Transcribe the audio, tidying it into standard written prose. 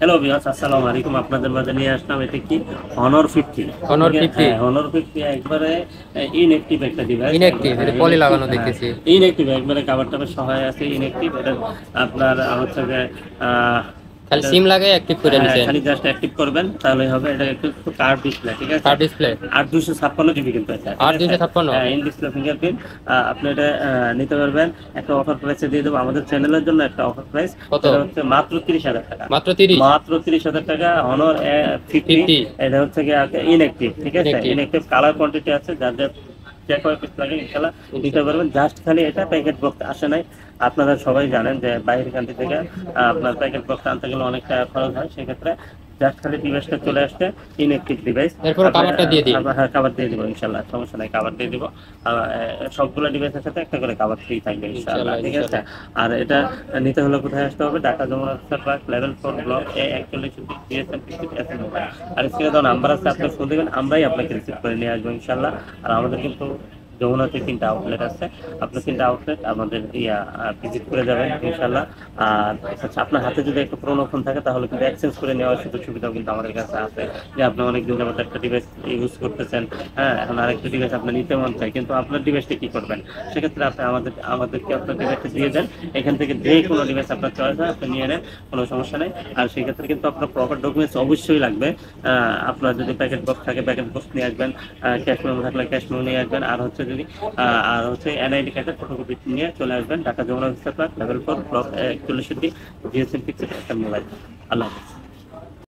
Hello viewers, আসসালামু আলাইকুম। আপনাদের মাঝে নিয়ে আসলাম এটা কি Honor 50। Honor ঠিক আছে, 50 হ্যাঁ Honor 50 একবারে ইনঅ্যাক্টিভ একটা ডিভাইস। ইনঅ্যাক্টিভ, এটা পলি ইনঅ্যাক্টিভ, লাগানো হ্যাঁ দেখতেছি। ইনঅ্যাক্টিভ একবারে কাভার টাভার সহায় আছে, ইনঅ্যাক্টিভ। এটা আপনার হচ্ছে যে খালি এটা সিম লাগাই অ্যাক্টিভ করে হ্যাঁ নিছেন। খালি জাস্ট অ্যাক্টিভ করবেন তাহলে হবে। এটা একটু কার্ভ ডিসপ্লে, ঠিক আছে। কার ডিসপ্লে 8 256 জিবি কিন্তু এটা, ঠিক আছে। 8256। হ্যাঁ ইন ডিসপ্লে ফিঙ্গারপ্রিন্ট। আপনি এটা নিতে পারবেন। একটা অফার প্রাইসে দিয়ে দেবো আমাদের চ্যানেলের জন্য, একটা অফার প্রাইস। কত? এটা হচ্ছে মাত্র 30,000 টাকা। মাত্র 30? মাত্র 30,000 টাকা Honor 50। 50 এটা হচ্ছে কি ইনঅ্যাক্টিভ, ঠিক আছে। ইনঅ্যাক্টিভ। ইনঅ্যাক্টিভ কালার কোয়ান্টিটি আছে, যার যার যে কয় পিস লাগে ইনশাল্লাহ দিতে পারবেন। জাস্ট খালি এটা প্যাকেট বক্স আসে নাই। আপনারা সবাই জানেন যে বাইরের কান্ট্রি থেকে আপনার প্যাকেট বক্স আনতে গেলে অনেক টাকা খরচ হয়, সেক্ষেত্রে জাস্ট খালি ডিভাইসটা চলে আসছে, ইনঅ্যাক্টিভ ডিভাইস। এরপর কভারটা দিয়ে দিই। হ্যাঁ কাভার দিয়ে দিব ইনশাল্লাহ, সমস্যা নাই, কাভার দিয়ে দিব। সবগুলো ডিভাইসের সাথে একটা করে কাভার ফ্রি থাকবে ইনশাল্লাহ, ইনশাআল্লাহ ঠিক আছে। ইনশাআল্লাহ। আর এটা নিতে হলে কোথায় আসতে হবে? Dhaka Jamuna park level 4 block A 41 GSM mobile. আর স্ক্রিনে তো নাম্বার আছে, আপনি ফোন দিবেন, আমরাই আপনাকে রিসিভ করে নিয়ে আসবো ইনশাল্লাহ। আর আমাদের কিন্তু যমুনাতে 3টা আউটলেট আছে। আপনি 3টা আউটলেট আমাদের ভিজিট করে যাবেন ইনশাল্লাহ। আর আচ্ছা, আপনার হাতে যদি একটা পুরোনো ফোন থাকে তাহলে কিন্তু এক্সচেঞ্জ করে নেওয়ার সুযোগ সুবিধাও কিন্তু আমাদের কাছে আছে। যে আপনি অনেকদিন যাবত একটা ডিভাইস ইউজ করতেছেন, হ্যাঁ এখন আরেকটা ডিভাইস আপনার নিতে মন চায়, কিন্তু আপনার ডিভাইসটা কি করবেন? সেক্ষেত্রে আপনি আমাদেরকে আপনার ডিভাইসটা দিয়ে দেন। এখান থেকে যে কোনো ডিভাইস আপনার চয়েস হয় আপনি নিয়ে নেন, কোনো সমস্যা নেই। আর সেক্ষেত্রে কিন্তু আপনার প্রপার ডকুমেন্টস অবশ্যই লাগবে। আপনার যদি প্যাকেট বক্স থাকে প্যাকেট বক্স নিয়ে আসবেন, ক্যাশ মেমো থাকলে ক্যাশ মেমো নিয়ে আসবেন। আর হচ্ছে এনআইডি কার্ডের ফটোকপি নিয়ে চলে আসবেন Dhaka Jamuna park level 4 block 41 GSM mobile. আল্লাহ হাফেজ।